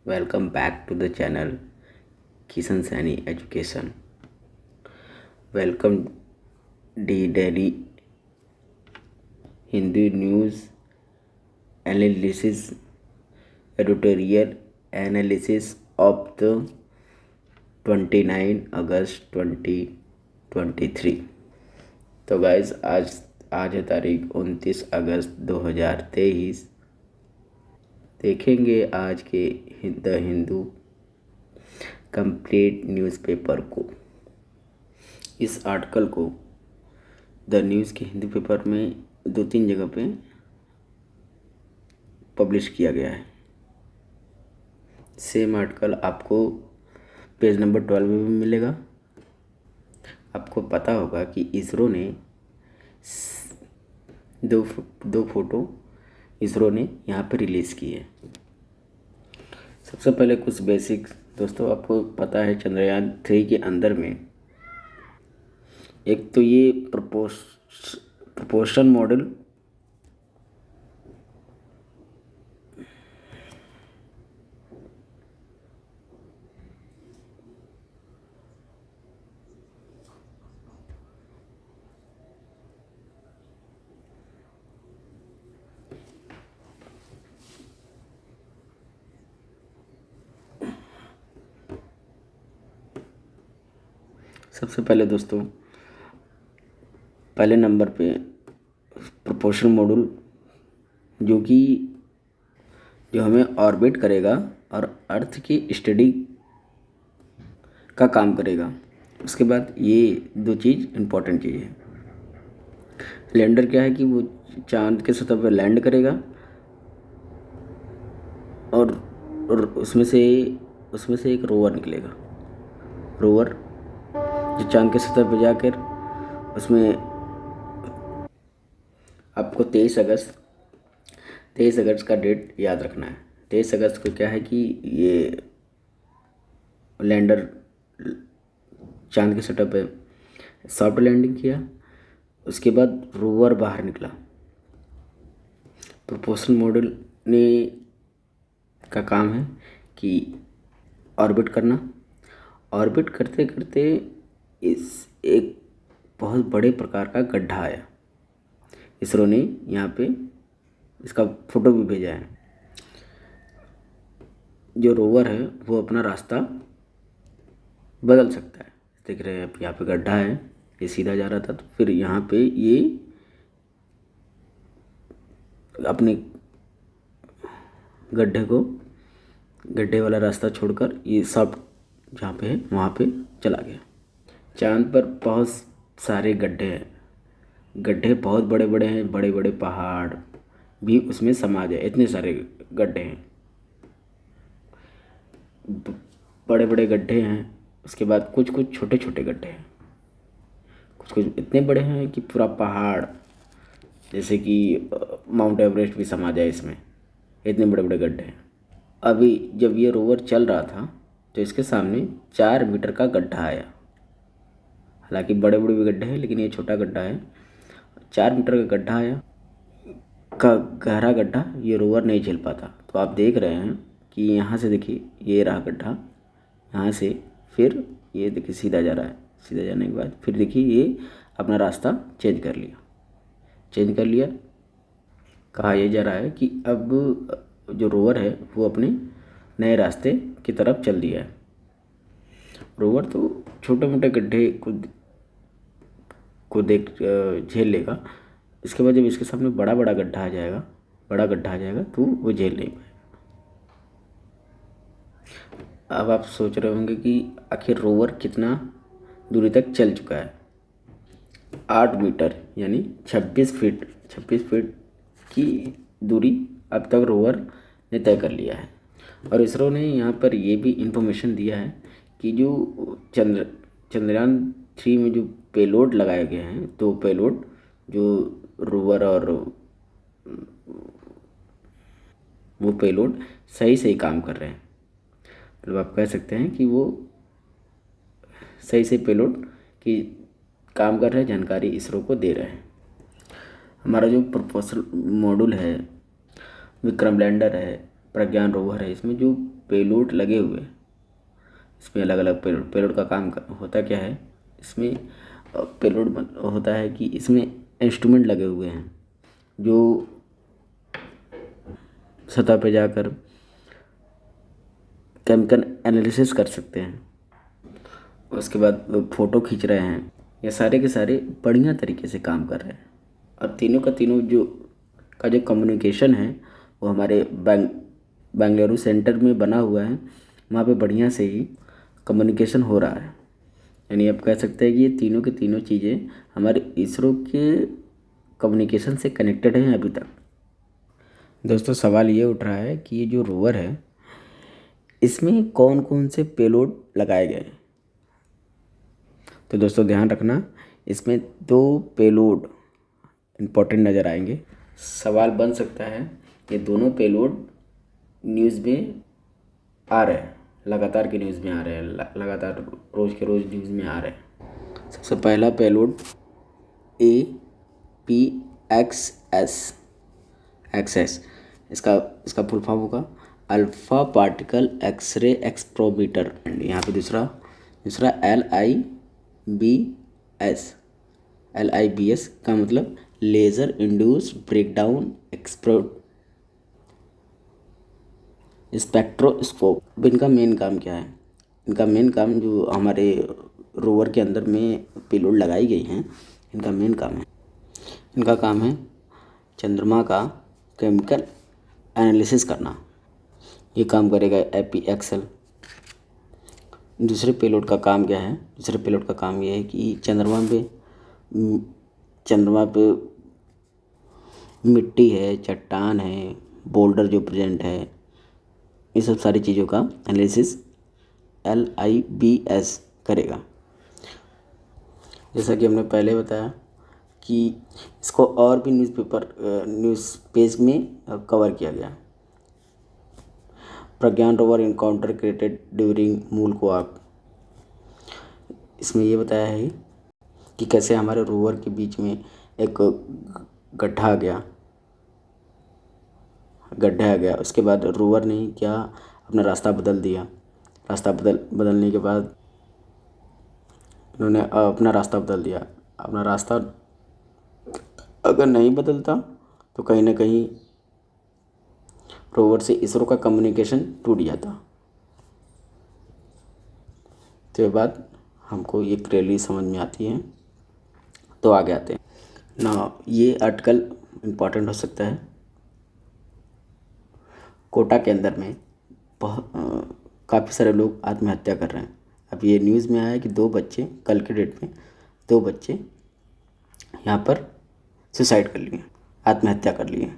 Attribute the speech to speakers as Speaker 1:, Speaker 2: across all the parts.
Speaker 1: Welcome back to the channel Kishan Sani Education. Welcome the daily Hindu news analysis editorial analysis of the 29 अगस्त 2023। तो guys आज है तारीख 29 अगस्त 2023। देखेंगे आज के द हिंदू कंप्लीट न्यूज़पेपर को। इस आर्टिकल को द न्यूज़ के हिंदी पेपर में 2-3 जगह पे पब्लिश किया गया है। सेम आर्टिकल आपको पेज नंबर 12 में भी मिलेगा। आपको पता होगा कि इसरो ने दो फोटो इसरो ने यहाँ पर रिलीज़ की है। सबसे पहले कुछ बेसिक्स दोस्तों, आपको पता है चंद्रयान 3 के अंदर में एक तो ये प्रपोर्शन मॉडल सबसे पहले दोस्तों पहले नंबर पे प्रोपोर्शन मॉड्यूल जो हमें ऑर्बिट करेगा और अर्थ की स्टडी का काम करेगा। उसके बाद ये दो चीज़ इम्पोर्टेंट चीज़ है। लैंडर क्या है कि वो चांद के सतह पर लैंड करेगा और उसमें से एक रोवर निकलेगा। रोवर जो चांद के सतह पर जाकर उसमें आपको 23 अगस्त का डेट याद रखना है। 23 अगस्त को क्या है कि ये लैंडर चांद के सतह पे सॉफ्ट लैंडिंग किया। उसके बाद रोवर बाहर निकला। प्रोपोर्शन मॉडल ने का काम है कि ऑर्बिट करना। ऑर्बिट करते करते इस एक बहुत बड़े प्रकार का गड्ढा आया। इसरो ने यहाँ पे इसका फोटो भी भेजा है। जो रोवर है वो अपना रास्ता बदल सकता है। देख रहे हैं आप, यहाँ पे गड्ढा है, ये सीधा जा रहा था तो फिर यहाँ पे ये अपने गड्ढे वाला रास्ता छोड़कर ये सब जहाँ पे है वहाँ पे चला गया। चांद पर बहुत सारे गड्ढे हैं। गड्ढे बहुत बड़े बड़े हैं, बड़े बड़े पहाड़ भी उसमें समा जाए, इतने सारे गड्ढे हैं, बड़े बड़े गड्ढे हैं। उसके बाद कुछ कुछ छोटे छोटे गड्ढे हैं, कुछ इतने बड़े हैं कि पूरा पहाड़ जैसे कि माउंट एवरेस्ट भी समा जाए इसमें, इतने बड़े बड़े गड्ढे हैं। अभी जब ये रोवर चल रहा था तो इसके सामने 4 मीटर का गड्ढा आया। हालांकि बड़े बड़े भी गड्ढे हैं लेकिन ये छोटा गड्ढा है। 4 मीटर का गड्ढा आया, का गहरा गड्ढा ये रोवर नहीं झेल पाता। तो आप देख रहे हैं कि यहाँ से देखिए ये रहा गड्ढा, यहाँ से फिर ये देखिए सीधा जा रहा है। सीधा जाने के बाद फिर देखिए ये अपना रास्ता चेंज कर लिया। कहा यह जा रहा है कि अब जो रोवर है वो अपने नए रास्ते की तरफ चल दिया है। रोवर तो छोटे मोटे गड्ढे को देख झेल लेगा। इसके बाद जब इसके सामने बड़ा गड्ढा आ जाएगा तो वो झेल नहीं पाएगा। अब आप सोच रहे होंगे कि आखिर रोवर कितना दूरी तक चल चुका है। 8 मीटर यानी 26 फीट की दूरी अब तक रोवर ने तय कर लिया है। और इसरो ने यहाँ पर ये भी इंफॉर्मेशन दिया है कि जो चंद्रयान 3 में जो पेलोड लगाए गए हैं, तो पेलोड जो रोवर और वो पेलोड सही काम कर रहे हैं। मतलब आप कह सकते हैं कि वो सही पेलोड की काम कर रहे हैं, जानकारी इसरो को दे रहे हैं। हमारा जो प्रपोजल मॉड्यूल है, विक्रम लैंडर है, प्रज्ञान रोवर है, इसमें जो पेलोड लगे हुए हैं, इसमें अलग अलग पेलोड का काम होता क्या है। इसमें पेलोड होता है कि इसमें इंस्ट्रूमेंट लगे हुए हैं जो सतह पे जाकर केमिकल एनालिसिस कर सकते हैं। उसके बाद फ़ोटो खींच रहे हैं। ये सारे के सारे बढ़िया तरीके से काम कर रहे हैं। और तीनों का तीनों जो कम्युनिकेशन है वो हमारे बेंगलुरु सेंटर में बना हुआ है। वहाँ पे बढ़िया से ही कम्युनिकेशन हो रहा है। यानी आप कह सकते हैं कि ये तीनों की तीनों चीज़ें हमारे इसरो के कम्युनिकेशन से कनेक्टेड हैं अभी तक। दोस्तों, सवाल ये उठ रहा है कि ये जो रोवर है इसमें कौन कौन से पेलोड लगाए गए। तो दोस्तों ध्यान रखना, इसमें 2 पेलोड इम्पोर्टेंट नज़र आएंगे। सवाल बन सकता है ये दोनों पेलोड न्यूज़ में आ रहे हैं, लगातार के न्यूज़ में आ रहे हैं, लगातार रोज़ के रोज़ न्यूज़ में आ रहे हैं। सबसे पहला पेलोड APXS एक्सएस, इसका फुल फॉर्म होगा अल्फ़ा पार्टिकल एक्सरे एक्सप्रोमीटर। यहाँ पे दूसरा LIBS का मतलब लेज़र इंड्यूस्ड ब्रेकडाउन स्पेक्ट्रोस्कोप। इनका मेन काम क्या है? इनका मेन काम, जो हमारे रोवर के अंदर में पेलोड लगाई गई हैं, इनका मेन काम है चंद्रमा का केमिकल एनालिसिस करना। ये काम करेगा APXL। दूसरे पेलोड का काम क्या है? दूसरे पेलोड का काम ये है कि चंद्रमा पे मिट्टी है, चट्टान है, बोल्डर जो प्रेजेंट है, ये सब सारी चीज़ों का एनालिसिस LIBS करेगा। जैसा कि हमने पहले बताया कि इसको और भी न्यूज़ पेज में कवर किया गया। प्रज्ञान रोवर इनकाउंटर क्रिएटेड ड्यूरिंग मूल क्वार्क। इसमें ये बताया है कि कैसे हमारे रोवर के बीच में एक गड्ढा आ गया। उसके बाद रोवर ने क्या अपना रास्ता बदल दिया। रास्ता बदलने के बाद इन्होंने अपना रास्ता बदल दिया। अपना रास्ता अगर नहीं बदलता तो कहीं ना कहीं रोवर से इसरो का कम्युनिकेशन टूट जाता। तो ये बात हमको ये क्लियरली समझ में आती है। तो आगे आते हैं ना, ये आर्टिकल इम्पॉर्टेंट हो सकता है। कोटा के अंदर में काफ़ी सारे लोग आत्महत्या कर रहे हैं। अब ये न्यूज़ में आया है कि 2 बच्चे, कल के डेट में 2 बच्चे यहाँ पर सुसाइड कर लिए, आत्महत्या कर लिए।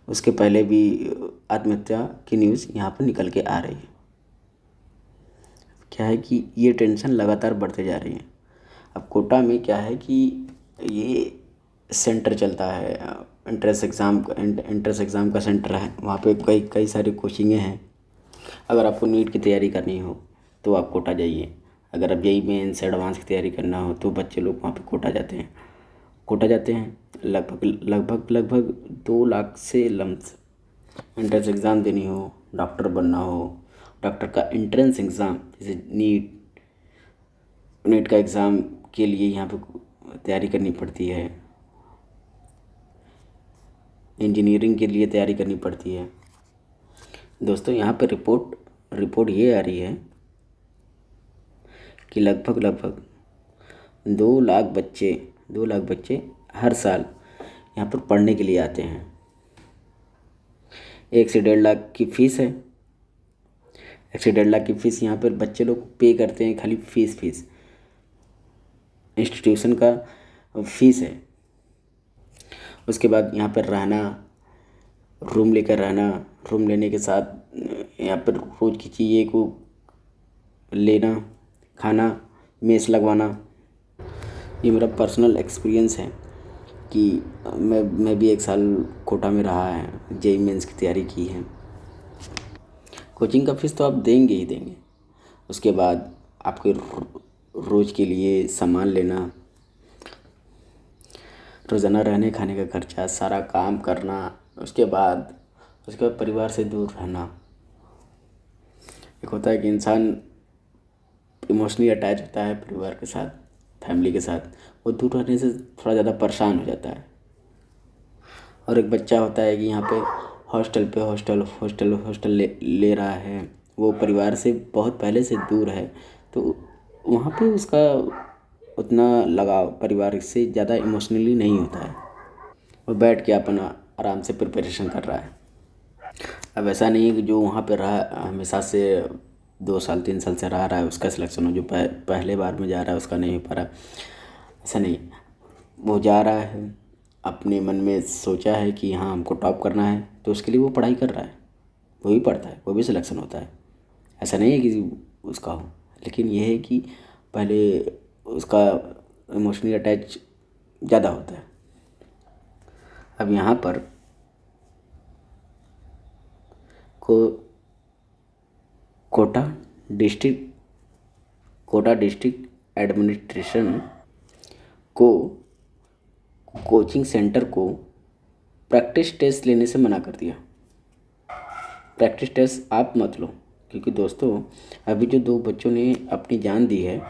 Speaker 1: उसके पहले भी आत्महत्या की न्यूज़ यहाँ पर निकल के आ रही है। क्या है कि ये टेंशन लगातार बढ़ते जा रही है। अब कोटा में क्या है कि ये सेंटर चलता है, एंट्रेंस एग्ज़ाम का सेंटर है। वहाँ पे कई सारी कोचिंगें हैं। अगर आपको नीट की तैयारी करनी हो तो आप कोटा जाइए। अगर आप JEE मेंस एडवांस की तैयारी करना हो तो बच्चे लोग वहाँ पे कोटा जाते हैं। लगभग 2 लाख से लम्स एंट्रेंस एग्ज़ाम देनी हो, डॉक्टर बनना हो, डॉक्टर का एंट्रेंस एग्ज़ाम जैसे नीट का एग्ज़ाम के लिए यहाँ पे तैयारी करनी पड़ती है। इंजीनियरिंग के लिए तैयारी करनी पड़ती है। दोस्तों, यहाँ पे रिपोर्ट ये आ रही है कि लगभग 2 लाख बच्चे हर साल यहाँ पर पढ़ने के लिए आते हैं। 1 से 1.5 लाख की फ़ीस है। 1 से 1.5 लाख की फ़ीस यहाँ पर बच्चे लोग पे करते हैं। खाली फ़ीस इंस्टीट्यूशन का फ़ीस है। उसके बाद यहाँ पर रूम लेने के साथ यहाँ पर रोज़ की चीज़ें को लेना, खाना, मेस लगवाना। ये मेरा पर्सनल एक्सपीरियंस है कि मैं भी 1 साल कोटा में रहा है, JEE मेंस की तैयारी की है। कोचिंग का फ़ीस तो आप देंगे ही देंगे। उसके बाद आपके रोज़ के लिए सामान लेना, रोज़ाना रहने खाने का खर्चा, सारा काम करना। उसके बाद उसके बाद परिवार से दूर रहना। एक होता है कि इंसान इमोशनली अटैच होता है परिवार के साथ, फैमिली के साथ, वो दूर रहने से थोड़ा ज़्यादा परेशान हो जाता है। और एक बच्चा होता है कि यहाँ पे हॉस्टल पे हॉस्टल ले रहा है, वो परिवार से बहुत पहले से दूर है, तो वहाँ पे उसका उतना लगाव परिवार से ज़्यादा इमोशनली नहीं होता है। वो बैठ के अपना आराम से प्रिपरेशन कर रहा है। अब ऐसा नहीं है कि जो वहाँ पे रहा हमेशा से 2 साल 3 साल से रह रहा है उसका सिलेक्शन हो, जो पहले बार में जा रहा है उसका नहीं हो पा रहा। ऐसा नहीं, वो जा रहा है अपने मन में सोचा है कि हाँ हमको टॉप करना है, तो उसके लिए वो पढ़ाई कर रहा है, वो भी पढ़ता है, वो भी सिलेक्शन होता है। ऐसा नहीं है कि उसका हो, लेकिन यह है कि पहले उसका इमोशनली अटैच ज़्यादा होता है। अब यहाँ पर को Kota district Kota district administration को कोचिंग सेंटर को प्रैक्टिस टेस्ट लेने से मना कर दिया। प्रैक्टिस टेस्ट आप मत लो, क्योंकि दोस्तों अभी जो 2 बच्चों ने अपनी जान दी है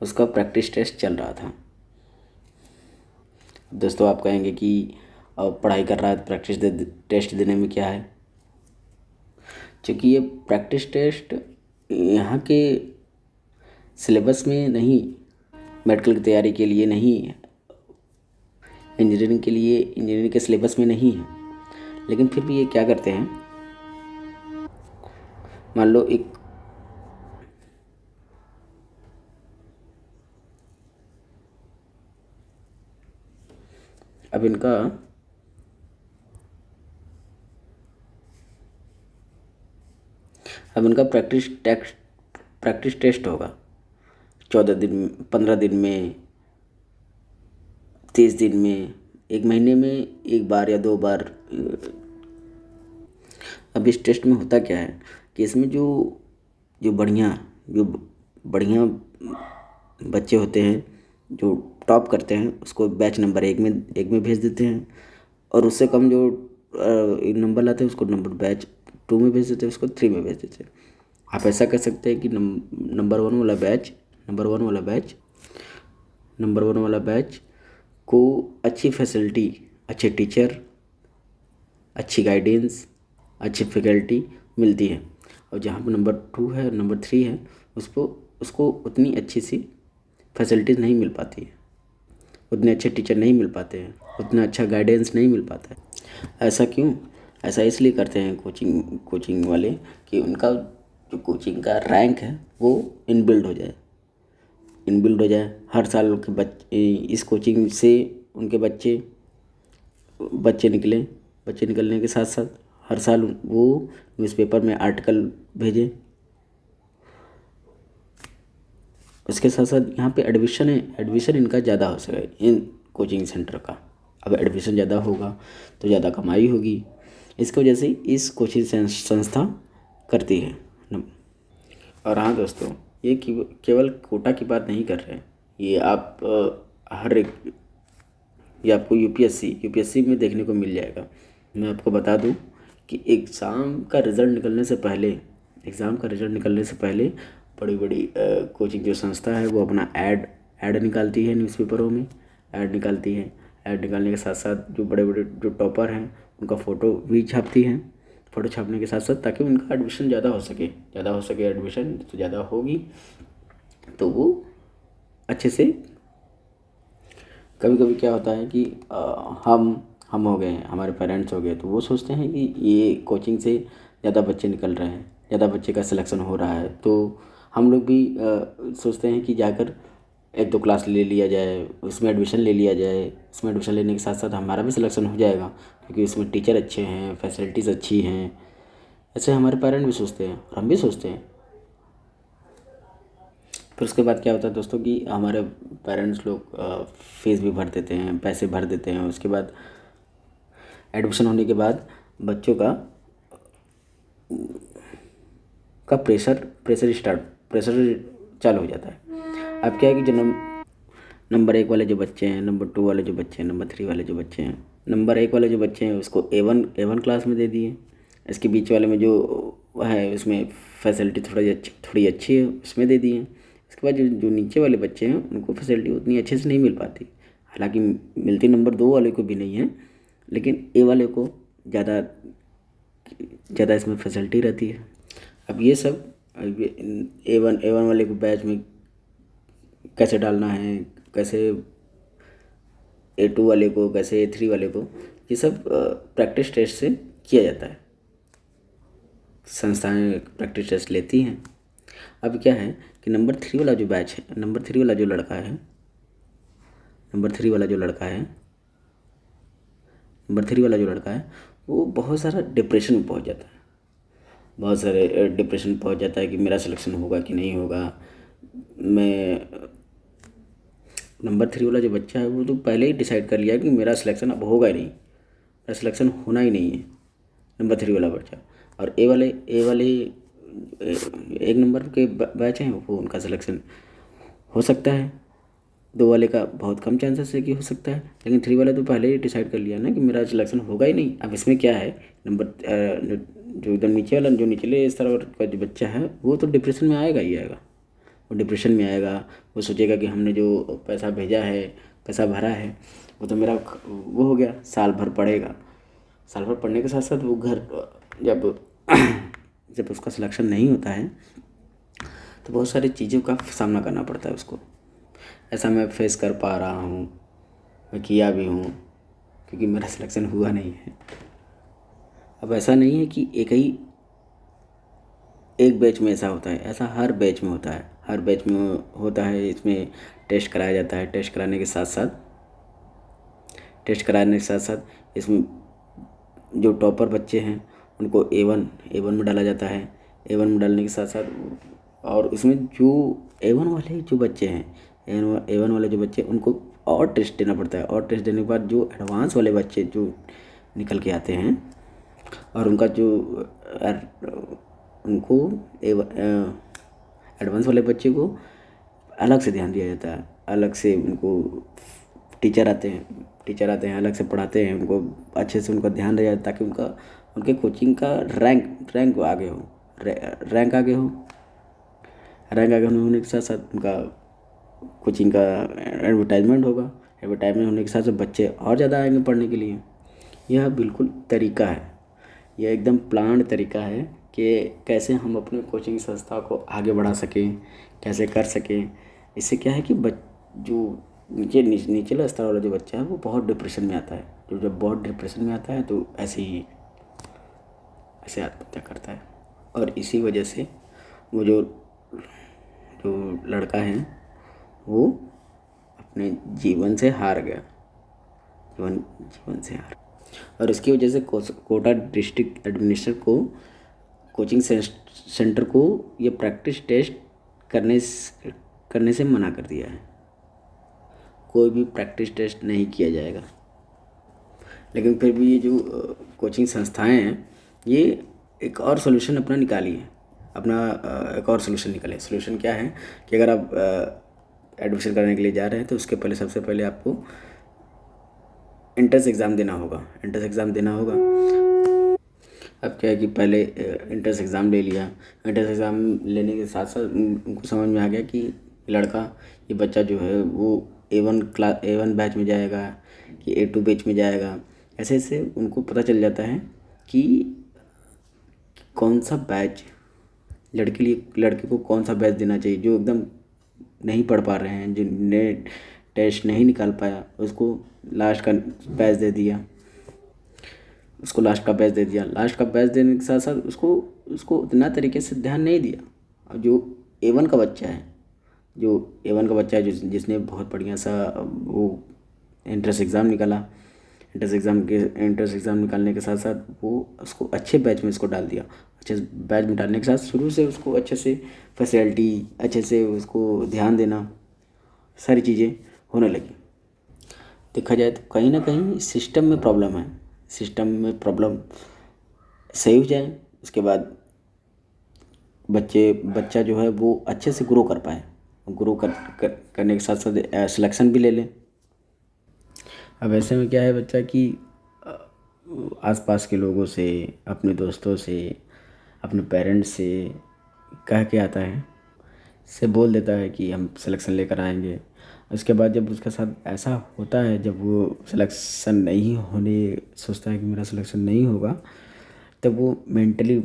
Speaker 1: उसका प्रैक्टिस टेस्ट चल रहा था। दोस्तों आप कहेंगे कि पढ़ाई कर रहा है प्रैक्टिस टेस्ट देने में क्या है। क्योंकि ये प्रैक्टिस टेस्ट यहाँ के सिलेबस में नहीं, मेडिकल की तैयारी के लिए नहीं है, इंजीनियरिंग के सिलेबस में नहीं है, लेकिन फिर भी ये क्या करते हैं, मान लो अब इनका प्रैक्टिस टेस्ट होगा 14 दिन 15 दिन में, 30 दिन में, 1 महीने में 1 बार या 2 बार। अब इस टेस्ट में होता क्या है कि इसमें जो जो बढ़िया बच्चे होते हैं जो टॉप करते हैं उसको बैच नंबर एक में भेज देते हैं, और उससे कम जो नंबर लाते हैं उसको बैच 2 में भेज देते हैं, उसको 3 में भेज देते हैं। आप ऐसा कर सकते हैं कि नंबर वन वाला बैच को अच्छी फैसिलिटी, अच्छे टीचर, अच्छी गाइडेंस, अच्छी फैकल्टी मिलती है, और जहाँ पर नंबर 2 है नंबर 3 है उसको उतनी अच्छी सी फैसिलिटीज़ नहीं मिल पाती है, उतने अच्छे टीचर नहीं मिल पाते हैं, उतना अच्छा गाइडेंस नहीं मिल पाता है। ऐसा क्यों? ऐसा इसलिए करते हैं कोचिंग वाले कि उनका जो कोचिंग का रैंक है वो इनबिल्ड हो जाए। हर साल के बच्चे इस कोचिंग से उनके बच्चे निकलने के साथ साथ हर साल वो न्यूज़पेपर में आर्टिकल भेजें। उसके साथ साथ यहाँ पे एडमिशन इनका ज़्यादा हो सके इन कोचिंग सेंटर का। अब एडमिशन ज़्यादा होगा तो ज़्यादा कमाई होगी, इसकी वजह से इस कोचिंग संस्था करती है। और हाँ दोस्तों, ये केवल कोटा की बात नहीं कर रहे हैं, ये आप हर एक, ये आपको यूपीएससी में देखने को मिल जाएगा। मैं आपको बता दूं कि एग्ज़ाम का रिज़ल्ट निकलने से पहले बड़ी बड़ी कोचिंग जो संस्था है वो अपना ऐड निकालती है, न्यूज़पेपरों में ऐड निकालती है। ऐड निकालने के साथ साथ जो बड़े बड़े जो टॉपर हैं उनका फ़ोटो भी छापती हैं। फ़ोटो छापने के साथ साथ ताकि उनका एडमिशन ज़्यादा हो सके एडमिशन तो ज़्यादा होगी, तो वो अच्छे से। कभी कभी क्या होता है कि हम हो गए, हमारे पेरेंट्स हो गए, तो वो सोचते हैं कि ये कोचिंग से ज़्यादा बच्चे निकल रहे हैं, ज़्यादा बच्चे का सिलेक्शन हो रहा है, तो हम लोग भी सोचते हैं कि जाकर 1-2 क्लास ले लिया जाए, उसमें एडमिशन ले लिया जाए। उसमें एडमिशन लेने के साथ साथ हमारा भी सिलेक्शन हो जाएगा, क्योंकि उसमें टीचर अच्छे हैं, फैसिलिटीज़ अच्छी हैं। ऐसे हमारे पेरेंट्स भी सोचते हैं और हम भी सोचते हैं। फिर उसके बाद क्या होता है दोस्तों कि हमारे पेरेंट्स लोग फीस भी भर देते हैं, पैसे भर देते हैं। उसके बाद एडमिशन होने के बाद बच्चों का प्रेशर चालू हो जाता है। अब क्या है कि जो नंबर 1 वाले जो बच्चे हैं, नंबर 2 वाले जो बच्चे हैं, नंबर 3 वाले जो बच्चे हैं, नंबर 1 वाले जो बच्चे हैं उसको ए वन क्लास में दे दिए। इसके बीच वाले में जो है उसमें फैसिलिटी थोड़ी अच्छी है, उसमें दे दिए। इसके बाद जो जो नीचे वाले बच्चे हैं उनको फैसिलिटी उतनी अच्छे से नहीं मिल पाती। हालांकि मिलती नंबर 2 वाले को भी नहीं है, लेकिन ए वाले को ज़्यादा ज़्यादा इसमें फैसिलिटी रहती है। अब ये सब ए वन वाले को बैच में कैसे डालना है, कैसे ए 2 वाले को, कैसे ए 3 वाले को, ये सब प्रैक्टिस टेस्ट से किया जाता है। संस्थाएं प्रैक्टिस टेस्ट लेती हैं। अब क्या है कि नंबर 3 वाला जो बैच है, नंबर 3 वाला जो लड़का है, नंबर 3 वाला जो लड़का है नंबर 3 वाला जो लड़का है वो बहुत सारा डिप्रेशन में पहुंच जाता है। बहुत सारे डिप्रेशन में पहुंच जाता है कि मेरा सिलेक्शन होगा कि नहीं होगा। मैं नंबर 3 वाला जो बच्चा है वो तो पहले ही डिसाइड कर लिया कि मेरा सिलेक्शन अब होगा ही नहीं, मेरा सिलेक्शन होना ही नहीं है, नंबर 3 वाला बच्चा। और ए वाले 1 नंबर के बैच हैं वो उनका सिलेक्शन हो सकता है। 2 वाले का बहुत कम चांसेस है कि हो सकता है, लेकिन 3 वाले तो पहले ही डिसाइड कर लिया ना कि मेरा सिलेक्शन होगा ही नहीं। अब इसमें क्या है, नंबर जो एकदम नीचे वाला, जो निचले स्तर का जो बच्चा है वो तो डिप्रेशन में आएगा ही आएगा। वो डिप्रेशन में आएगा, वो सोचेगा कि हमने जो पैसा भेजा है, पैसा भरा है, वो तो मेरा वो हो गया। साल भर पढ़ेगा, साल भर पढ़ने के साथ साथ वो घर जब जब उसका सिलेक्शन नहीं होता है तो बहुत सारी चीज़ों का सामना करना पड़ता है उसको। ऐसा मैं फेस कर पा रहा हूँ, मैं किया भी हूँ, क्योंकि मेरा सिलेक्शन हुआ नहीं है। अब ऐसा नहीं है कि एक बैच में ऐसा होता है, ऐसा हर बैच में होता है, हर बैच में होता है। इसमें टेस्ट कराया जाता है, टेस्ट कराने के साथ साथ इसमें जो टॉपर बच्चे हैं उनको ए वन में डाला जाता है। ए वन में डालने के साथ साथ और इसमें जो ए वन वाले जो बच्चे हैं, ए वन वाले जो बच्चे, उनको और टेस्ट देना पड़ता है। और टेस्ट देने के बाद जो एडवांस वाले बच्चे जो निकल के आते हैं और उनका जो उनको एडवांस वाले बच्चे को अलग से ध्यान दिया जाता है। अलग से उनको टीचर आते हैं अलग से पढ़ाते हैं, उनको अच्छे से उनका ध्यान रहे ताकि उनके कोचिंग का रैंक आगे हो, रैंक आगे होने के साथ साथ उनका कोचिंग का एडवर्टाइजमेंट होगा। एडवर्टाइजमेंट होने के साथ साथ बच्चे और ज़्यादा आएंगे पढ़ने के लिए। यह बिल्कुल तरीका है, यह एकदम प्लान्ड तरीका है कि कैसे हम अपने कोचिंग संस्था को आगे बढ़ा सकें, कैसे कर सकें। इससे क्या है कि जो नीचे स्तर वाला जो बच्चा है वो बहुत डिप्रेशन में आता है। जब बहुत डिप्रेशन में आता है तो ऐसे आत्महत्या करता है। और इसी वजह से वो जो लड़का है वो अपने जीवन से हार गया, जीवन से हार। और इसकी वजह से कोटा डिस्ट्रिक्ट एडमिनिस्ट्रेटर को कोचिंग सेंटर को ये प्रैक्टिस टेस्ट करने से मना कर दिया है। कोई भी प्रैक्टिस टेस्ट नहीं किया जाएगा। लेकिन फिर भी ये जो कोचिंग संस्थाएं हैं ये एक और सोल्यूशन अपना निकाली है, एक और सोल्यूशन निकाले। सोल्यूशन क्या है कि अगर आप एडमिशन करने के लिए जा रहे हैं तो उसके पहले सबसे पहले आपको एंट्रेंस एग्ज़ाम देना होगा। अब क्या है कि पहले एंट्रेंस एग्ज़ाम ले लिया। एंट्रेंस एग्ज़ाम लेने के साथ साथ उनको समझ में आ गया कि ये बच्चा जो है वो ए वन बैच में जाएगा कि ए 2 बैच में जाएगा। ऐसे ऐसे उनको पता चल जाता है कि कौन सा बैच लड़के को कौन सा बैच देना चाहिए। जो एकदम नहीं पढ़ पा रहे हैं, जिन्हें टेस्ट नहीं निकाल पाया, उसको लास्ट का बैच दे दिया। लास्ट का बैच देने के साथ साथ उसको उतना तरीके से ध्यान नहीं दिया। और जो ए1 का बच्चा है, जिसने बहुत बढ़िया सा वो एंट्रेंस एग्ज़ाम निकाला, एंट्रेंस एग्ज़ाम निकालने के साथ साथ वो उसको अच्छे बैच में इसको डाल दिया। अच्छे बैच में डालने के साथ शुरू से उसको अच्छे से फैसिलिटी, अच्छे से उसको ध्यान देना, सारी चीज़ें होने लगी। देखा जाए तो कहीं ना कहीं सिस्टम में प्रॉब्लम है। सिस्टम में प्रॉब्लम सही हो जाए, उसके बाद बच्चा जो है वो अच्छे से ग्रो कर पाए, करने के साथ साथ सिलेक्शन भी ले लें। अब ऐसे में क्या है बच्चा कि आसपास के लोगों से, अपने दोस्तों से, अपने पेरेंट्स से कह के आता है, से बोल देता है कि हम सिलेक्शन लेकर आएंगे। उसके बाद जब उसके साथ ऐसा होता है, जब वो सिलेक्शन नहीं होने सोचता है कि मेरा सिलेक्शन नहीं होगा, तब वो मेंटली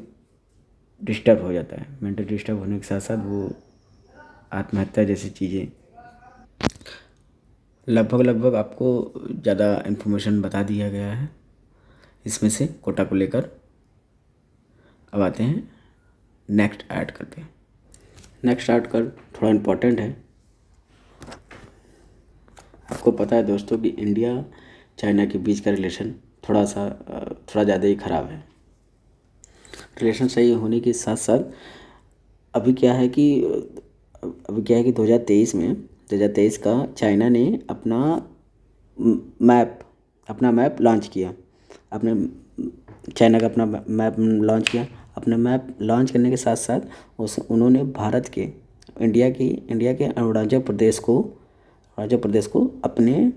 Speaker 1: डिस्टर्ब हो जाता है। मेंटली डिस्टर्ब होने के साथ साथ वो आत्महत्या जैसी चीज़ें, लगभग लगभग आपको ज़्यादा इन्फॉर्मेशन बता दिया गया है इसमें से कोटा को लेकर। अब आते हैं नेक्स्ट ऐड करते हैं। नेक्स्ट ऐड कर थोड़ा इम्पोर्टेंट है। आपको पता है दोस्तों कि इंडिया चाइना के बीच का रिलेशन थोड़ा ज़्यादा ही ख़राब है। रिलेशन सही होने के साथ साथ अभी क्या है कि 2023 का चाइना ने मैप अपना मैप लॉन्च किया। अपने चाइना का अपना मैप लॉन्च किया। अपना मैप लॉन्च करने के साथ साथ उन्होंने भारत के इंडिया के अरुणाचल प्रदेश को अपने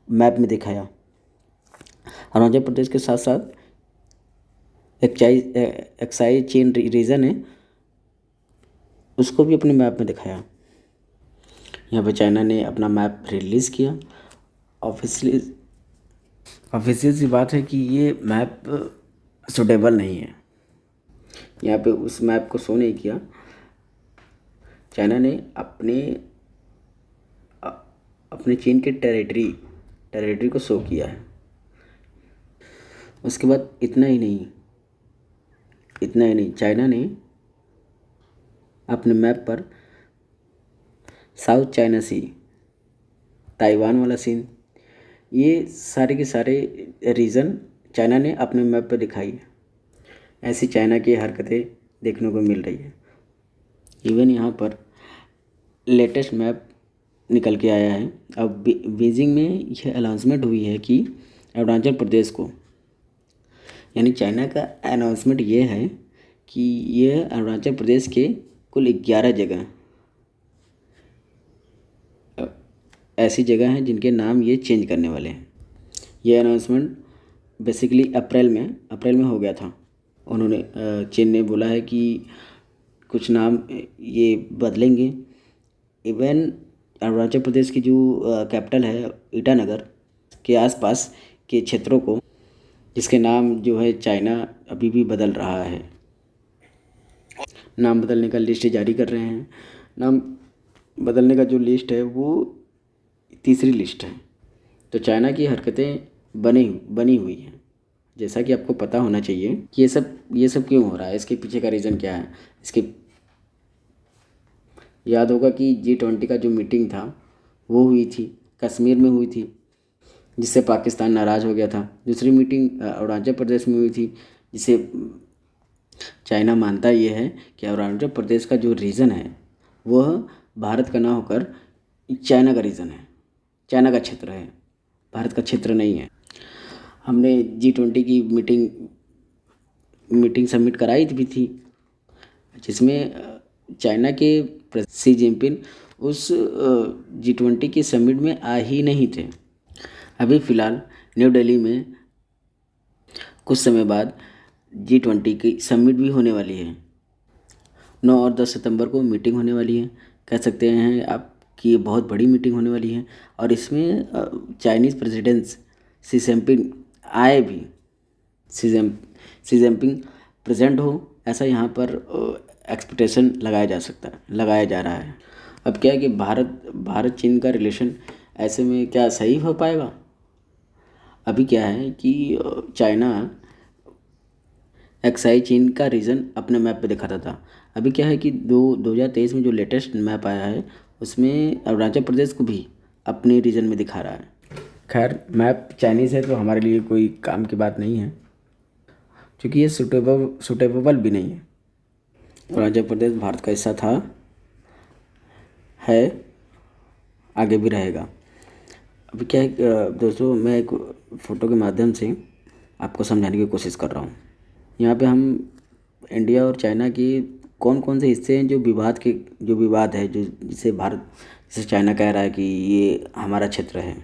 Speaker 1: मैप में दिखाया। अरुणाचल प्रदेश के साथ साथ एक्साई चीन रीजन है, उसको भी अपने मैप में दिखाया। यहाँ पे चाइना ने अपना मैप रिलीज़ किया। ऑफिशियल सी बात है कि ये मैप सूटेबल नहीं है। यहाँ पे उस मैप को शो नहीं किया। चाइना ने अपने चीन के टेरिटरी को शो किया है। उसके बाद इतना ही नहीं, चाइना ने अपने मैप पर साउथ चाइना सी, ताइवान वाला सीन, ये सारे के सारे रीज़न चाइना ने अपने मैप पर दिखाई है। ऐसी चाइना की हरकतें देखने को मिल रही है। इवन यहाँ पर लेटेस्ट मैप निकल के आया है। अब बीजिंग में यह अनाउंसमेंट हुई है कि अरुणाचल प्रदेश को, यानी चाइना का अनाउंसमेंट ये है कि यह अरुणाचल प्रदेश के कुल 11 जगह ऐसी जगह हैं जिनके नाम ये चेंज करने वाले हैं। ये अनाउंसमेंट बेसिकली अप्रैल में हो गया था। उन्होंने चीन ने बोला है कि कुछ नाम ये बदलेंगे। इवन अरुणाचल प्रदेश की जो कैपिटल है ईटानगर के आसपास के क्षेत्रों को, जिसके नाम जो है चाइना अभी भी बदल रहा है। नाम बदलने का लिस्ट जारी कर रहे हैं। नाम बदलने का जो लिस्ट है वो तीसरी लिस्ट है। तो चाइना की हरकतें बनी हुई हैं। जैसा कि आपको पता होना चाहिए कि ये सब क्यों हो रहा है, इसके पीछे का रीज़न क्या है। इसके याद होगा कि G20 का जो मीटिंग था वो हुई थी, कश्मीर में हुई थी, जिससे पाकिस्तान नाराज़ हो गया था। दूसरी मीटिंग अरुणाचल प्रदेश में हुई थी, जिसे चाइना मानता ये है कि अरुणाचल प्रदेश का जो रीजन है वह भारत का ना होकर चाइना का रीजन है, चाइना का क्षेत्र है, भारत का क्षेत्र नहीं है। हमने G20 की मीटिंग सबमिट कराई भी थी, जिसमें चाइना के शी जिनपिंग उस G20 की समिट में आ ही नहीं थे। अभी फ़िलहाल न्यू दिल्ली में कुछ समय बाद G20 की समिट भी होने वाली है। 9 और 10 सितंबर को मीटिंग होने वाली है। कह सकते हैं आप कि ये बहुत बड़ी मीटिंग होने वाली है और इसमें चाइनीज़ प्रेसिडेंट शी जिनपिंग आए भी, शी जिनपिंग प्रेजेंट हो, ऐसा यहाँ पर एक्सपेक्टेशन लगाया जा रहा है। अब क्या है कि भारत चीन का रिलेशन ऐसे में क्या सही हो पाएगा। अभी क्या है कि चाइना एक्साई चीन का रीजन अपने मैप पे दिखाता था। अभी क्या है कि 2023 में जो लेटेस्ट मैप आया है उसमें अरुणाचल प्रदेश को भी अपने रीजन में दिखा रहा है। खैर, मैप चाइनीज़ है तो हमारे लिए कोई काम की बात नहीं है, क्योंकि ये सूटेबल भी नहीं है। अरुणाचल प्रदेश भारत का हिस्सा था, है, आगे भी रहेगा। अभी क्या है दोस्तों, मैं एक फ़ोटो के माध्यम से आपको समझाने की कोशिश कर रहा हूँ। यहाँ पे हम इंडिया और चाइना की कौन कौन से हिस्से हैं जो विवाद है, जिसे चाइना कह रहा है कि ये हमारा क्षेत्र है।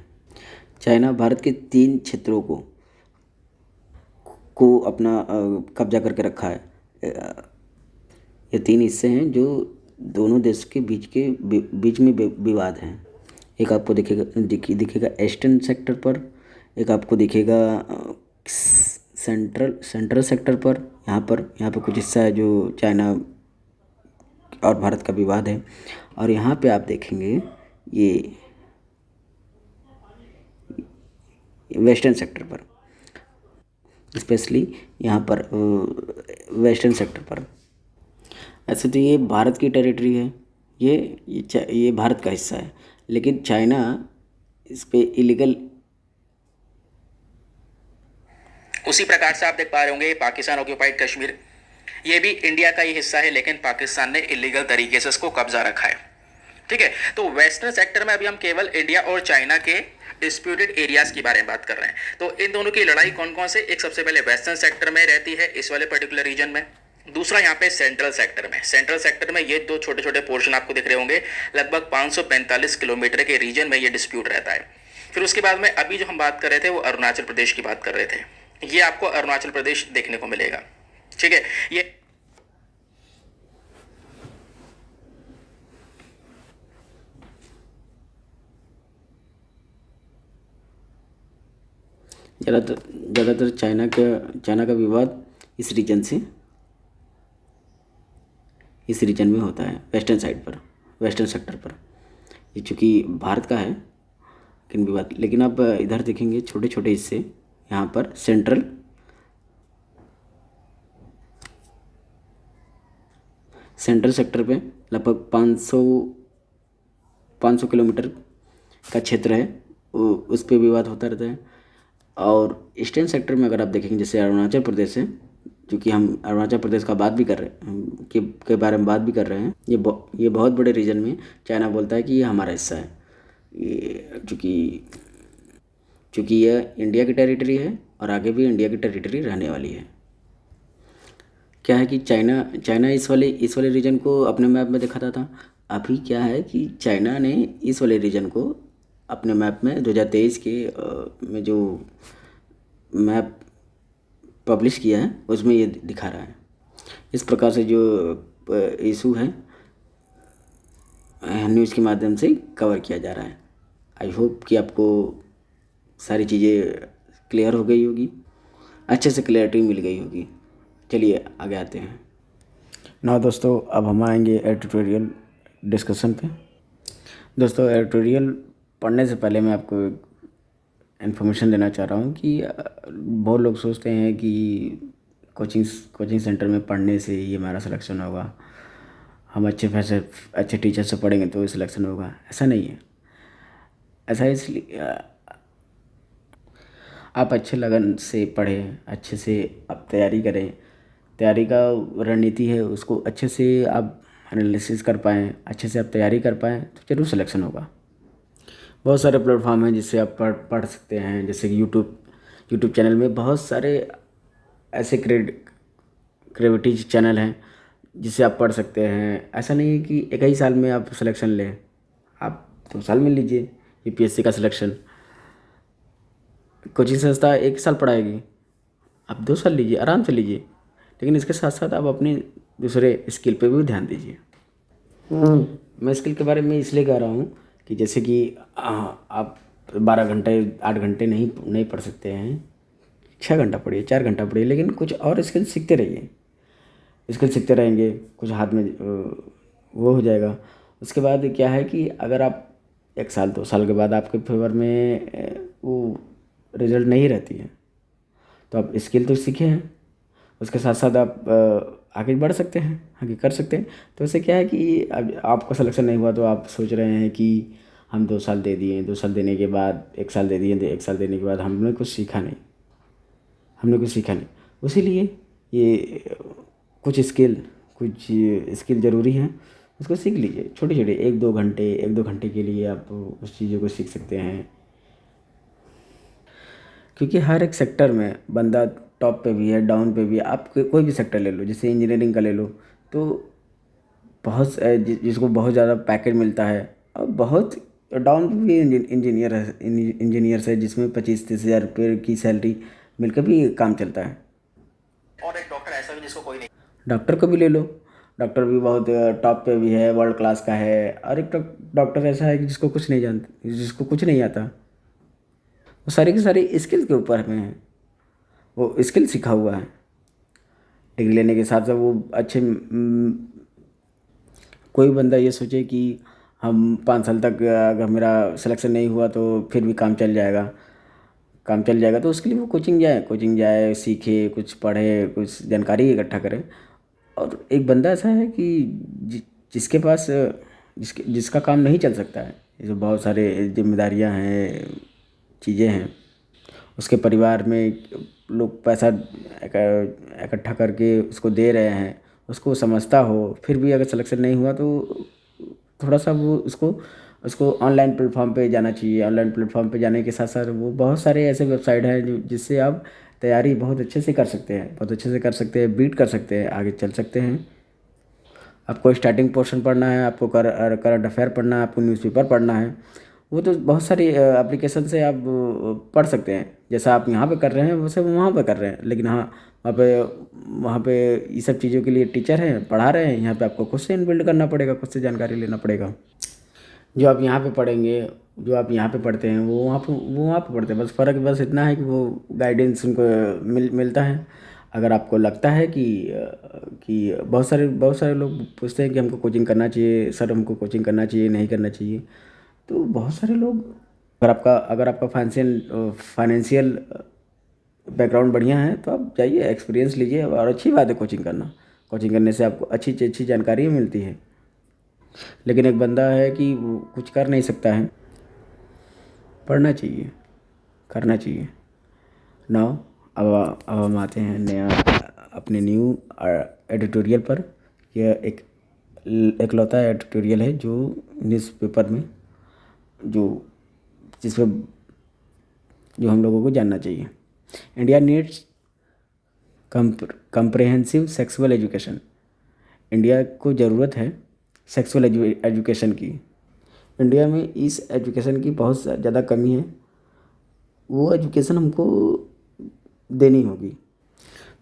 Speaker 1: चाइना भारत के 3 क्षेत्रों को को अपना कब्जा करके रखा है। ये 3 हिस्से हैं जो दोनों देश के बीच में विवाद हैं। एक आपको दिखेगा ईस्टर्न सेक्टर पर, एक आपको दिखेगा सेंट्रल सेक्टर पर। यहाँ पर कुछ हिस्सा है जो चाइना और भारत का विवाद है। और यहाँ पे आप देखेंगे ये वेस्टर्न सेक्टर पर, स्पेशली यहाँ पर वेस्टर्न सेक्टर पर। ऐसे तो ये भारत की टेरिटरी है, ये भारत का हिस्सा है, लेकिन चाइना इस पे इलीगल।
Speaker 2: उसी प्रकार से आप देख पा रहे होंगे पाकिस्तान ऑक्यूपाइड कश्मीर, ये भी इंडिया का ही हिस्सा है, लेकिन पाकिस्तान ने इलीगल तरीके से इसको कब्जा रखा है। ठीक है, तो वेस्टर्न सेक्टर में अभी हम केवल इंडिया और चाइना के डिस्प्यूटेड एरियाज की बारे में बात कर रहे हैं। तो इन दोनों की लड़ाई कौन कौन से, एक सबसे पहले वेस्टर्न सेक्टर में रहती है इस वाले पर्टिकुलर रीजन में, दूसरा यहाँ पे सेंट्रल सेक्टर में ये 2 छोटे छोटे पोर्शन आपको दिख रहे होंगे, लगभग 545 किलोमीटर के रीजन में ये डिस्प्यूट रहता है। फिर उसके बाद में अभी जो हम बात कर रहे थे वो अरुणाचल प्रदेश की बात कर रहे थे, ये आपको अरुणाचल प्रदेश देखने को मिलेगा। ठीक है, ये
Speaker 1: ज़्यादातर चाइना का विवाद इस रीजन में होता है, वेस्टर्न सेक्टर पर। ये चूँकि भारत का है लेकिन विवाद, लेकिन आप इधर देखेंगे छोटे छोटे हिस्से, यहाँ पर सेंट्रल सेक्टर पे लगभग 500 किलोमीटर का क्षेत्र है, उस पर विवाद होता रहता है। और ईस्टर्न सेक्टर में अगर आप देखेंगे, जैसे अरुणाचल प्रदेश है, क्योंकि हम अरुणाचल प्रदेश का बात भी कर रहे हैं के बारे में बात भी कर रहे हैं, ये बहुत बड़े रीजन में चाइना बोलता है कि ये हमारा हिस्सा है। ये चूँकि यह इंडिया की टेरिटरी है और आगे भी इंडिया की टेरिटरी रहने वाली है। क्या है कि चाइना इस वाले रीजन को अपने मैप में दिखाता था। अभी क्या है कि चाइना ने इस वाले रीजन को अपने मैप में 2023 के में जो मैप पब्लिश किया है उसमें ये दिखा रहा है। इस प्रकार से जो इशू है न्यूज़ के माध्यम से कवर किया जा रहा है। आई होप कि आपको सारी चीज़ें क्लियर हो गई होगी, अच्छे से क्लैरिटी मिल गई होगी। चलिए आगे आते हैं। ना दोस्तों, अब हम आएंगे एडिटोरियल डिस्कशन पे। दोस्तों, एडिटोरियल पढ़ने से पहले मैं आपको इन्फॉर्मेशन देना चाह रहा हूँ कि बहुत लोग सोचते हैं कि कोचिंग सेंटर में पढ़ने से ही हमारा सिलेक्शन होगा, हम अच्छे टीचर से पढ़ेंगे तो सिलेक्शन होगा। ऐसा नहीं है। ऐसा इसलिए आप अच्छे लगन से पढ़ें, अच्छे से आप तैयारी करें, तैयारी का रणनीति है उसको अच्छे से आप एनालिसिस कर पाएँ, अच्छे से आप तैयारी कर पाएँ तो ज़रूर सिलेक्शन होगा। बहुत सारे प्लेटफॉर्म हैं जिससे आप पढ़ सकते हैं, जैसे कि यूट्यूब चैनल में बहुत सारे ऐसे क्रिएटिविटी चैनल हैं जिससे आप पढ़ सकते हैं। ऐसा नहीं है कि एक ही साल में आप सिलेक्शन लें, आप 2 साल में लीजिए यूपीएससी का सिलेक्शन। कोचिंग संस्था 1 साल पढ़ाएगी, आप 2 साल लीजिए, आराम से लीजिए, लेकिन इसके साथ साथ आप अपने दूसरे स्किल पे भी ध्यान दीजिए। मैं स्किल के बारे में इसलिए कह रहा हूँ कि जैसे कि आप 12 घंटे 8 घंटे नहीं पढ़ सकते हैं, 6 घंटा पढ़िए, 4 घंटा पढ़िए, लेकिन कुछ और स्किल सीखते रहिए। स्किल सीखते रहेंगे, कुछ हाथ में वो हो जाएगा। उसके बाद क्या है कि अगर आप 1 साल 2 साल के बाद आपके फेवर में वो रिजल्ट नहीं रहती है तो आप स्किल तो सीखे हैं, उसके साथ साथ आप आगे बढ़ सकते हैं, आगे कर सकते हैं। तो इससे क्या है कि अब आपका सिलेक्शन नहीं हुआ तो आप सोच रहे हैं कि हम 2 साल दे दिए, 2 साल देने के बाद 1 साल दे दिए, 1 साल देने के बाद हमने कुछ सीखा नहीं। इसीलिए ये कुछ स्किल ज़रूरी हैं, उसको सीख लीजिए। छोटे 1-2 घंटे के लिए आप उस चीज़ों को सीख सकते हैं, क्योंकि हर एक सेक्टर में बंदा टॉप पे भी है, डाउन पे भी है। आप कोई भी सेक्टर ले लो, जैसे इंजीनियरिंग का ले लो तो जिसको बहुत ज़्यादा पैकेज मिलता है, और बहुत डाउन पे भी इंजीनियर्स है जिसमें 25-30 हज़ार रुपये की सैलरी मिलकर भी काम चलता है।
Speaker 2: जिसको कोई नहीं।
Speaker 1: डॉक्टर को भी ले लो, डॉक्टर भी बहुत टॉप पे भी है, वर्ल्ड क्लास का है। और एक डॉक्टर ऐसा है कि जिसको कुछ नहीं जानते, जिसको कुछ नहीं आता, वो सारी की सारी स्किल के ऊपर में है, वो स्किल सीखा हुआ है। डिग्री लेने के साथ साथ वो अच्छे कोई बंदा ये सोचे कि हम 5 साल तक अगर मेरा सिलेक्शन नहीं हुआ तो फिर भी काम चल जाएगा, काम चल जाएगा, तो उसके लिए वो कोचिंग जाए, सीखे, कुछ पढ़े, कुछ जानकारी इकट्ठा करे। और एक बंदा ऐसा है कि जिसके पास जिसका काम नहीं चल सकता है, ये जो बहुत सारे जिम्मेदारियां हैं, चीज़ें हैं, उसके परिवार में लोग पैसा इकट्ठा करके उसको दे रहे हैं, उसको समझता हो, फिर भी अगर सिलेक्शन नहीं हुआ तो थोड़ा सा वो उसको उसको ऑनलाइन प्लेटफॉर्म पे जाना चाहिए। ऑनलाइन प्लेटफॉर्म पे जाने के साथ साथ वो बहुत सारे ऐसे वेबसाइट हैं जो जिससे आप तैयारी बहुत अच्छे से कर सकते हैं, बहुत अच्छे से कर सकते हैं, बीट कर सकते हैं, आगे चल सकते हैं। आपको स्टार्टिंग पोर्शन पढ़ना है, आपको करंट अफेयर पढ़ना है, आपको न्यूज़पेपर पढ़ना है, वो तो बहुत सारी एप्लीकेशन से आप पढ़ सकते हैं। जैसा आप यहाँ पे कर रहे हैं वैसे वो वहाँ पे कर रहे हैं, लेकिन हाँ, वहाँ पे ये सब चीज़ों के लिए टीचर हैं, पढ़ा रहे हैं। यहाँ पे आपको खुद से इनबिल्ड करना पड़ेगा, खुद से जानकारी लेना पड़ेगा। जो आप यहाँ पे पढ़ेंगे, जो आप यहाँ पे पढ़ते हैं, वो वहाँ पे पढ़ते हैं। बस फ़र्क बस इतना है कि वो गाइडेंस उनको मिलता है। अगर आपको लगता है कि बहुत सारे लोग पूछते हैं कि हमको कोचिंग करना चाहिए सर, हमको कोचिंग करना चाहिए, नहीं करना चाहिए, तो बहुत सारे लोग, अगर आपका फाइनेंशियल बैकग्राउंड बढ़िया है तो आप जाइए, एक्सपीरियंस लीजिए। और अच्छी बात है कोचिंग करना, कोचिंग करने से आपको अच्छी अच्छी जानकारी मिलती है। लेकिन एक बंदा है कि वो कुछ कर नहीं सकता है, पढ़ना चाहिए, करना चाहिए। नाउ अब हम आते हैं नया अपने न्यू एडिटोरियल पर। यह एक एकलौता एडिटोरियल है जो न्यूज़पेपर में जो जिसमें जो हम लोगों को जानना चाहिए। India needs comprehensive sexual education. India को ज़रूरत है सेक्सुअल एजुकेशन की। इंडिया में इस एजुकेशन की बहुत ज़्यादा कमी है, वो एजुकेशन हमको देनी होगी।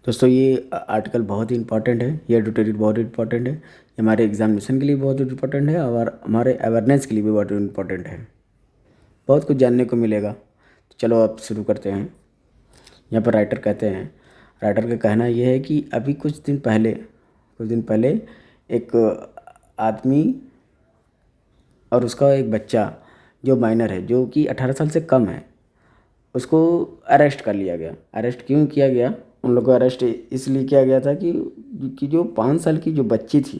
Speaker 1: दोस्तों, ये आर्टिकल बहुत ही इंपॉर्टेंट है, ये एडिटोरियल बहुत इंपॉर्टेंट है, ये हमारे एग्जामिनेशन के लिए बहुत इंपॉर्टेंट है और हमारे अवेयरनेस के लिए भी बहुत इंपॉर्टेंट है। बहुत कुछ जानने को मिलेगा। तो चलो अब शुरू करते हैं। यहाँ पर राइटर कहते हैं, राइटर का कहना यह है कि अभी कुछ दिन पहले एक आदमी और उसका एक बच्चा जो माइनर है, जो कि 18 साल से कम है, उसको अरेस्ट कर लिया गया। अरेस्ट क्यों किया गया? उन लोगों को अरेस्ट इसलिए किया गया था कि जो 5 साल की जो बच्ची थी,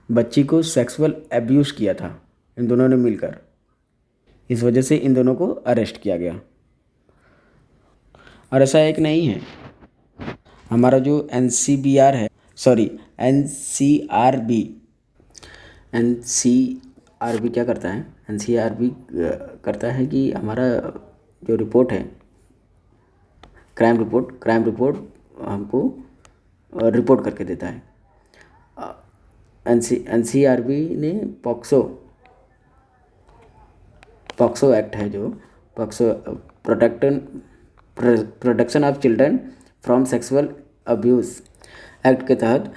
Speaker 1: बच्ची को सेक्सुअल एब्यूज़ किया था इन दोनों ने मिलकर। इस वजह से इन दोनों को अरेस्ट किया गया। और ऐसा एक नहीं है, हमारा जो NCBR है, सॉरी NCRB, NCRB क्या करता है? NCRB करता है कि हमारा जो रिपोर्ट है, क्राइम रिपोर्ट हमको रिपोर्ट करके देता है। NCRB ने पॉक्सो एक्ट है, जो POCSO protection of children from sexual abuse act के तहत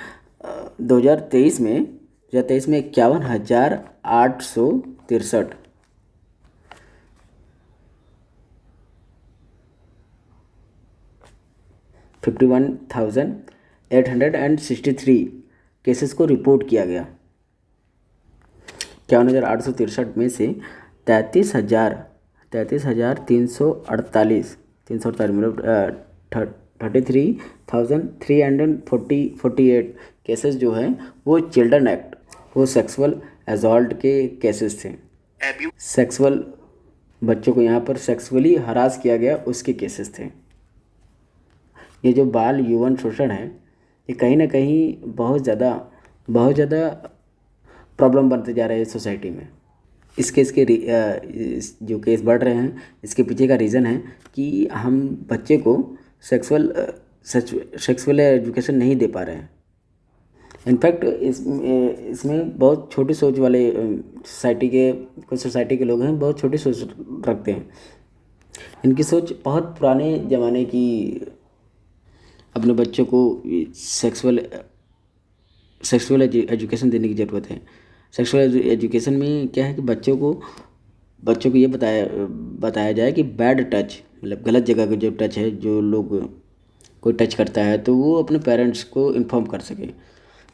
Speaker 1: 2023 में 51,863 51,863 केसेस को रिपोर्ट किया गया। 51,863 में से 33,348 मतलब 33,348 केसेस जो हैं वो चिल्ड्रन एक्ट, वो सेक्सुअल असॉल्ट के केसेस थे। सेक्सुअल बच्चों को यहाँ पर सेक्सुअली हरास किया गया उसके केसेस थे। ये जो बाल यौवन शोषण है, ये कहीं ना कहीं बहुत ज़्यादा प्रॉब्लम बनते जा रहे हैं सोसाइटी में। इसके जो केस बढ़ रहे हैं, इसके पीछे का रीज़न है कि हम बच्चे को सेक्सुअल एजुकेशन नहीं दे पा रहे हैं। इनफैक्ट इसमें बहुत छोटी सोच वाले कुछ सोसाइटी के लोग हैं, बहुत छोटी सोच रखते हैं। इनकी सोच बहुत पुराने ज़माने की अपने बच्चों को सेक्सुअल सेक्सुअल एजुकेशन देने की ज़रूरत है। सेक्सुअल एजुकेशन में क्या है कि बच्चों को ये बताया जाए कि बैड टच, मतलब गलत जगह का जो टच है, जो लोग कोई टच करता है तो वो अपने पेरेंट्स को इन्फॉर्म कर सके।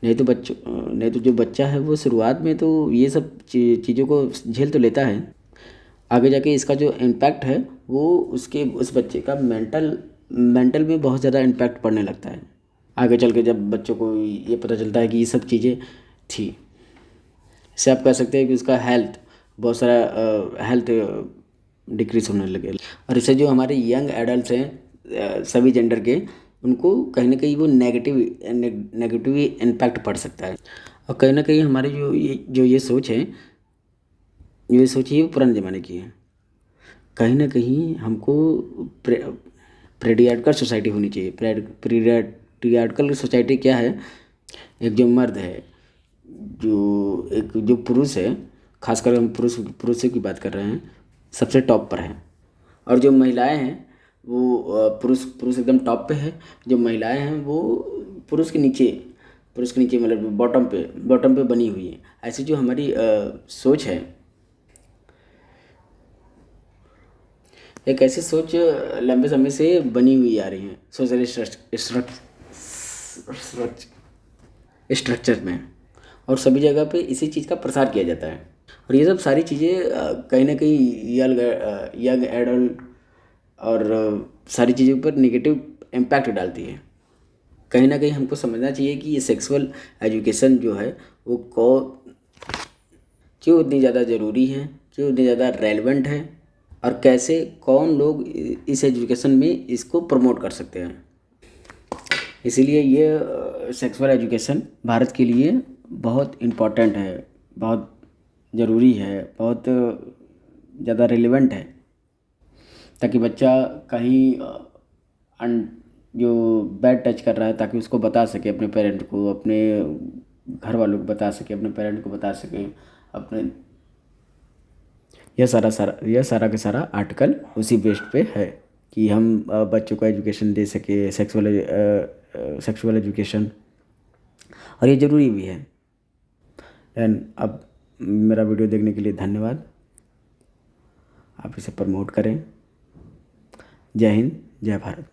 Speaker 1: नहीं तो जो बच्चा है वो शुरुआत में तो ये सब चीज़ों को झेल तो लेता है, आगे जाके इसका जो इम्पैक्ट है वो उस बच्चे का मेंटल में बहुत ज़्यादा इम्पैक्ट पड़ने लगता है। आगे चल के जब बच्चों को ये पता चलता है कि ये सब चीज़ें थी, इससे आप कह सकते हैं कि उसका बहुत सारा हेल्थ डिक्रीज होने लगे। और इससे जो हमारे यंग एडल्ट हैं, सभी जेंडर के, उनको कहीं ना कहीं वो नेगेटिव इम्पैक्ट पड़ सकता है। और कहीं ना कहीं हमारी ये सोच है, वो पुराने ज़माने की है। कहीं ना कहीं हमको प्रेडियार्कल सोसाइटी होनी चाहिए। प्रेडियार्कल सोसाइटी क्या है? एक जो मर्द है, जो पुरुष है, खासकर हम पुरुषों की बात कर रहे हैं, सबसे टॉप पर है। और जो महिलाएं हैं वो पुरुष एकदम टॉप पे है। जो महिलाएं हैं वो पुरुष के नीचे मतलब बॉटम पे बनी हुई है। ऐसी जो हमारी सोच है, एक ऐसी सोच लंबे समय से बनी हुई आ रही है सोशल स्ट्रक्चर में, और सभी जगह पे इसी चीज़ का प्रसार किया जाता है। और ये सब सारी चीज़ें कहीं ना कहीं यंग एडल्ट और सारी चीज़ों पर नेगेटिव इम्पैक्ट डालती है। कहीं ना कहीं हमको समझना चाहिए कि ये सेक्सुअल एजुकेशन जो है वो क्यों इतनी ज़्यादा ज़रूरी है, क्यों इतनी ज़्यादा रेलेवेंट है, और कैसे कौन लोग इस एजुकेशन में इसको प्रमोट कर सकते हैं। इसीलिए ये सेक्सुअल एजुकेशन भारत के लिए बहुत इम्पोर्टेंट है, बहुत ज़रूरी है, बहुत ज़्यादा रिलेवेंट है, ताकि बच्चा कहीं जो बैड टच कर रहा है ताकि उसको बता सके अपने पेरेंट को, अपने घर वालों को बता सके, अपने पेरेंट को बता सके। अपने यह सारा का सारा आर्टिकल उसी बेस्ड पे है कि हम बच्चों को एजुकेशन दे सके, सेक्सुअल एजुकेशन, और ये ज़रूरी भी है। एंड अब मेरा वीडियो देखने के लिए धन्यवाद। आप इसे प्रमोट करें। जय हिंद, जय भारत।